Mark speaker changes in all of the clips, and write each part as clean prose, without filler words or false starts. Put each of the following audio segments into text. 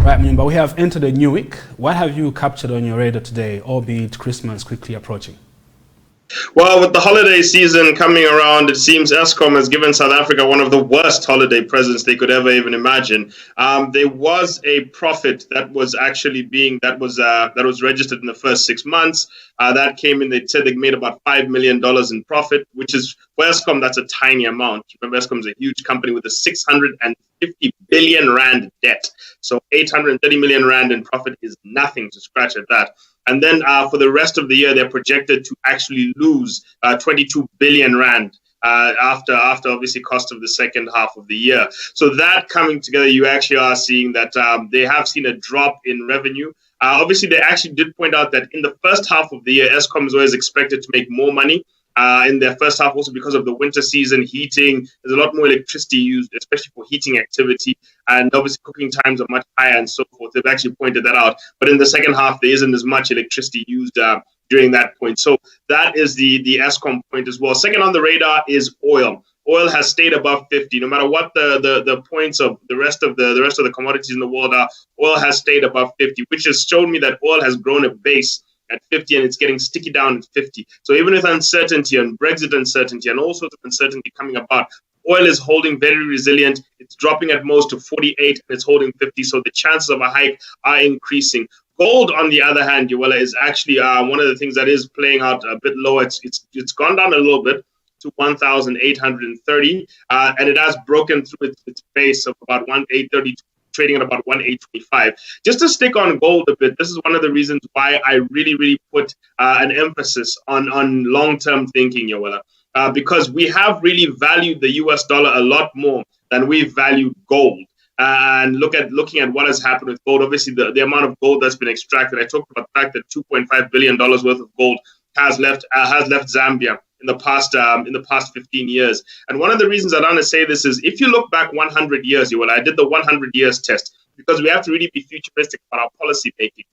Speaker 1: Right, Munyumba, we have entered a new week. What have you captured on your radar today, albeit Christmas quickly approaching?
Speaker 2: Well, with the holiday season coming around, it seems Eskom has given South Africa one of the worst holiday presents they could ever even imagine. There was a profit that was actually that was registered in the first 6 months. That came in. They said they made about $5 million in profit, which is for Eskom that's a tiny amount. Remember, Eskom is a huge company with a 650 billion rand debt. So 830 million rand in profit is nothing to scratch at that. And then for the rest of the year, they're projected to actually lose 22 billion rand after obviously cost of the second half of the year. So that coming together, you actually are seeing that they have seen a drop in revenue. Obviously, they actually did point out that in the first half of the year, Eskom is always expected to make more money. In their first half, also because of the winter season, heating, there's a lot more electricity used, especially for heating activity, and obviously cooking times are much higher and so forth. They've actually pointed that out. But in the second half, there isn't as much electricity used during that point. So that is the Eskom point as well. Second on the radar is oil. Oil has stayed above 50, no matter what the points of the rest of the commodities in the world are. Oil has stayed above 50, which has shown me that oil has grown a base at 50 and it's getting sticky down at 50. So even with uncertainty and Brexit uncertainty and all sorts of uncertainty coming about, oil is holding very resilient. It's dropping at most to 48 and it's holding 50. So the chances of a hike are increasing. Gold, on the other hand, Yuwela, is actually one of the things that is playing out a bit lower. It's gone down a little bit to 1,830, and it has broken through its base of about 1,830, trading at about 1,825. Just to stick on gold a bit, this is one of the reasons why I really put an emphasis on long-term thinking, Yuwela, because we have really valued the US dollar a lot more than we've valued gold. And looking at what has happened with gold, obviously the amount of gold that's been extracted. I talked about the fact that $2.5 billion worth of gold has left Zambia in the past 15 years. And one of the reasons I want to say this is if you look back 100 years, I did the 100 years test because we have to really be futuristic about our policy making.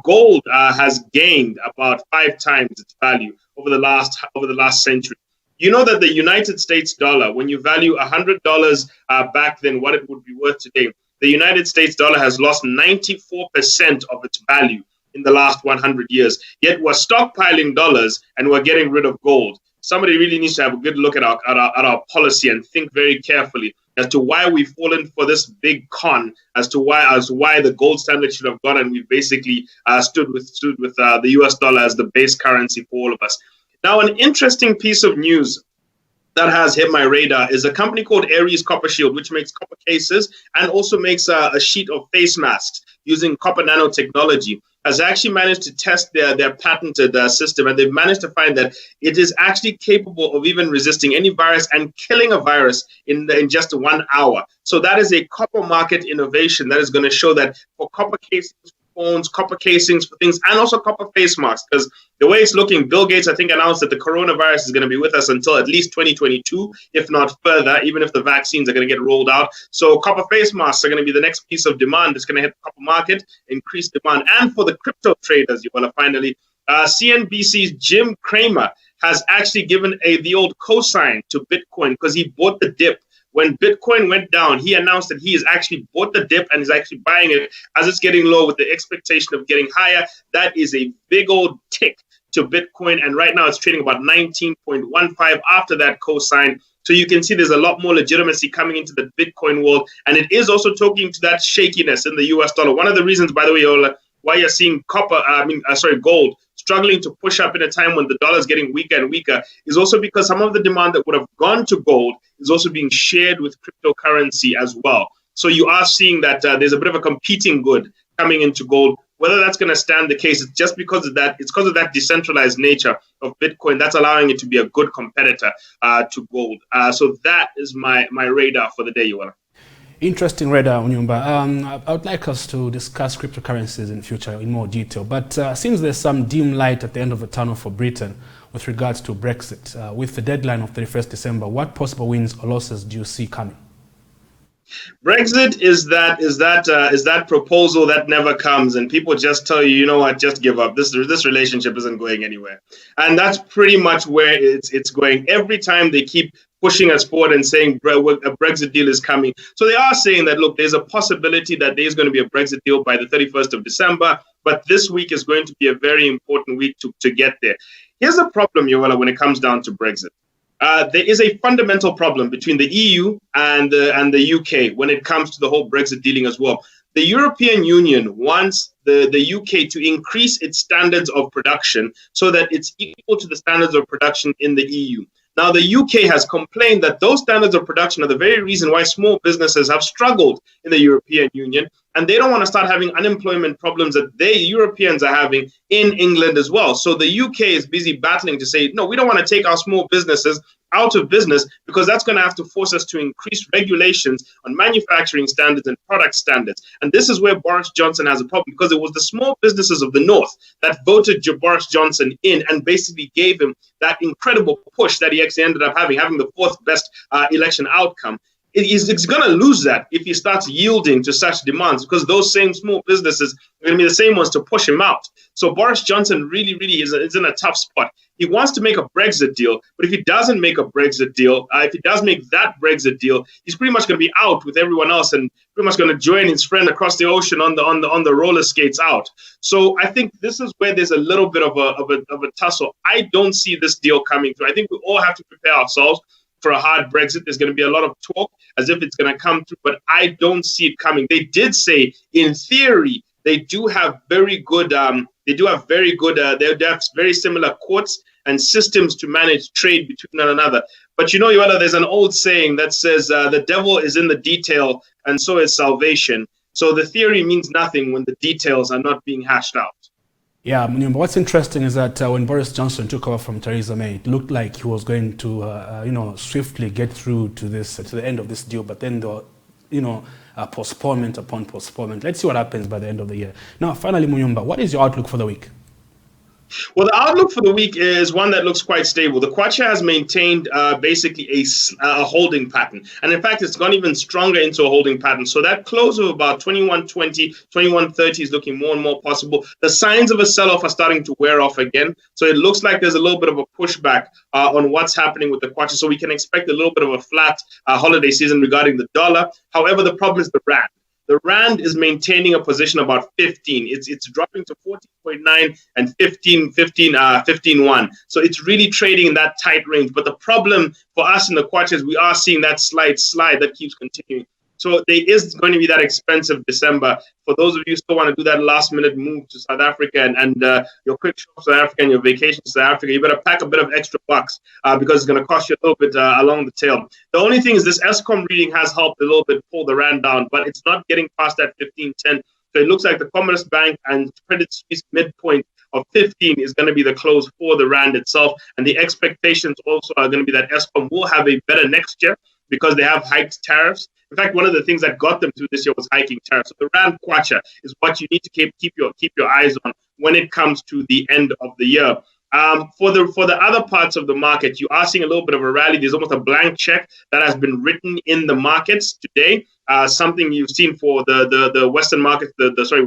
Speaker 2: Gold has gained about 5 times its value over the last century. You know that the United States dollar, when you value $100 back then, what it would be worth today, the United States dollar has lost 94% of its value in the last 100 years. Yet we're stockpiling dollars and we're getting rid of gold. Somebody really needs to have a good look at our policy and think very carefully as to why we've fallen for this big con, as to why the gold standard should have gone, and we've basically stood with the US dollar as the base currency for all of us. Now, an interesting piece of news that has hit my radar is a company called Aries Copper Shield, which makes copper cases and also makes a sheet of face masks using copper nanotechnology, has actually managed to test their patented system, and they've managed to find that it is actually capable of even resisting any virus and killing a virus in just 1 hour. So that is a copper market innovation that is going to show that for copper casings, phones, copper casings for things, and also copper face masks, because the way it's looking, Bill Gates, I think, announced that the coronavirus is going to be with us until at least 2022, if not further, even if the vaccines are going to get rolled out. So copper face masks are going to be the next piece of demand that's going to hit the copper market, increase demand. And for the crypto traders, finally, CNBC's Jim Cramer has actually given the old cosign to Bitcoin because he bought the dip. When Bitcoin went down, he announced that he has actually bought the dip and is actually buying it as it's getting low with the expectation of getting higher. That is a big old tick to Bitcoin. And right now it's trading about 19.15 after that cosign. So you can see there's a lot more legitimacy coming into the Bitcoin world. And it is also talking to that shakiness in the US dollar. One of the reasons, by the way, Ola, why you're seeing gold struggling to push up in a time when the dollar is getting weaker and weaker is also because some of the demand that would have gone to gold is also being shared with cryptocurrency as well. So you are seeing that there's a bit of a competing good coming into gold. Whether that's going to stand the case, it's just because of that. It's because of that decentralized nature of Bitcoin that's allowing it to be a good competitor to gold. So that is my radar for the day, Yuwela.
Speaker 1: Interesting radar, Munyumba. I would like us to discuss cryptocurrencies in future in more detail, but since there's some dim light at the end of the tunnel for Britain with regards to Brexit, with the deadline of 31st December, what possible wins or losses do you see coming?
Speaker 2: Brexit is that proposal that never comes, and people just tell you, you know what, just give up. This relationship isn't going anywhere, and that's pretty much where it's going. Every time they keep pushing us forward and saying a Brexit deal is coming. So they are saying that, look, there's a possibility that there's going to be a Brexit deal by the 31st of December, but this week is going to be a very important week to get there. Here's the problem, Yoela, when it comes down to Brexit. There is a fundamental problem between the EU and the UK when it comes to the whole Brexit dealing as well. The European Union wants the UK to increase its standards of production so that it's equal to the standards of production in the EU. Now, the UK has complained that those standards of production are the very reason why small businesses have struggled in the European Union, and they don't want to start having unemployment problems that they Europeans are having in England as well. So the UK is busy battling to say, no, we don't want to take our small businesses out of business because that's going to have to force us to increase regulations on manufacturing standards and product standards. And this is where Boris Johnson has a problem, because it was the small businesses of the North that voted Boris Johnson in and basically gave him that incredible push that he actually ended up having the fourth best election outcome. It's going to lose that if he starts yielding to such demands, because those same small businesses are going to be the same ones to push him out. So Boris Johnson really is in a tough spot. He wants to make a Brexit deal, but if he doesn't make a Brexit deal, if he does make that Brexit deal, he's pretty much going to be out with everyone else and pretty much going to join his friend across the ocean on the roller skates out. So I think this is where there's a little bit of a tussle. I don't see this deal coming through. I think we all have to prepare ourselves for a hard Brexit. There's going to be a lot of talk as if it's going to come through, but I don't see it coming. They did say, in theory, they do have very good. They have very similar courts and systems to manage trade between one another. But you know, Yoela, there's an old saying that says the devil is in the detail, and so is salvation. So the theory means nothing when the details are not being hashed out.
Speaker 1: Yeah, Munyumba, what's interesting is that when Boris Johnson took over from Theresa May, it looked like he was going to, swiftly get through to the end of this deal. But then postponement upon postponement. Let's see what happens by the end of the year. Now, finally, Munyumba, what is your outlook for the week?
Speaker 2: Well, the outlook for the week is one that looks quite stable. The kwacha has maintained basically a holding pattern. And in fact, it's gone even stronger into a holding pattern. So that close of about 21.20, 21.30 is looking more and more possible. The signs of a sell-off are starting to wear off again. So it looks like there's a little bit of a pushback on what's happening with the kwacha. So we can expect a little bit of a flat holiday season regarding the dollar. However, the problem is the rand. The rand is maintaining a position about 15. It's dropping to 14.9 and 15.1. So it's really trading in that tight range. But the problem for us in the kwacha is we are seeing that slight slide that keeps continuing. So there is going to be that expensive December. For those of you who still want to do that last minute move to South Africa and your quick trip to South Africa and your vacation to South Africa, you better pack a bit of extra bucks because it's going to cost you a little bit along the tail. The only thing is this Eskom reading has helped a little bit pull the rand down, but it's not getting past that 15.10. So it looks like the Commerce Bank and Credit Suisse midpoint of 15 is going to be the close for the rand itself. And the expectations also are going to be that Eskom will have a better next year because they have hiked tariffs. In fact, one of the things that got them through this year was hiking tariffs. So the rand kwacha is what you need to keep your eyes on when it comes to the end of the year. For the other parts of the market, you are seeing a little bit of a rally. There's almost a blank check that has been written in the markets today. Something you've seen for the Western market,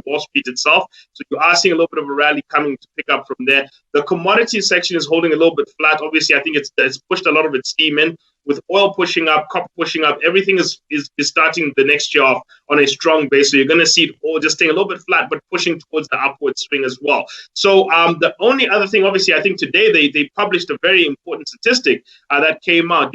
Speaker 2: Wall Street itself. So you are seeing a little bit of a rally coming to pick up from there. The commodity section is holding a little bit flat. Obviously, I think it's pushed a lot of its steam in. With oil pushing up, copper pushing up, everything is starting the next year off on a strong base. So you're going to see it all just staying a little bit flat, but pushing towards the upward swing as well. So the only other thing, obviously, I think today they published a very important statistic that came out.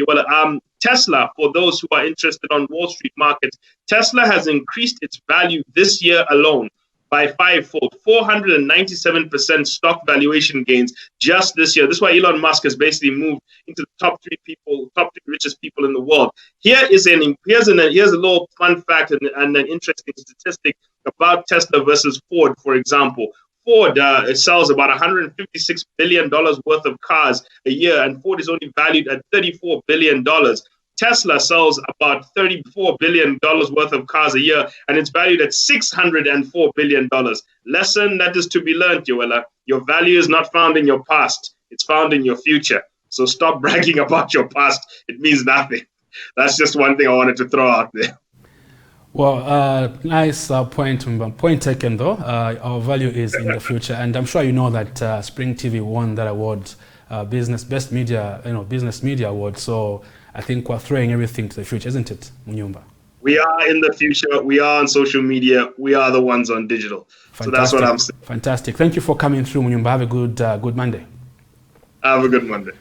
Speaker 2: Tesla, for those who are interested on Wall Street markets, Tesla has increased its value this year alone by fivefold, 497% stock valuation gains just this year. This is why Elon Musk has basically moved into the top three richest people in the world. Here's a little fun fact and an interesting statistic about Tesla versus Ford, for example. Ford sells about $156 billion worth of cars a year, and Ford is only valued at $34 billion. Tesla sells about $34 billion worth of cars a year, and it's valued at $604 billion. Lesson that is to be learned, Yoela. Your value is not found in your past. It's found in your future. So stop bragging about your past. It means nothing. That's just one thing I wanted to throw out there.
Speaker 1: Well, nice point taken, though. Our value is in the future. And I'm sure you know that Spring TV won that award, Business Media Award. So I think we're throwing everything to the future, isn't it, Munyumba?
Speaker 2: We are in the future. We are on social media. We are the ones on digital.
Speaker 1: Fantastic.
Speaker 2: So that's what I'm saying.
Speaker 1: Fantastic. Thank you for coming through, Munyumba. Have a good Monday.
Speaker 2: Have a good Monday.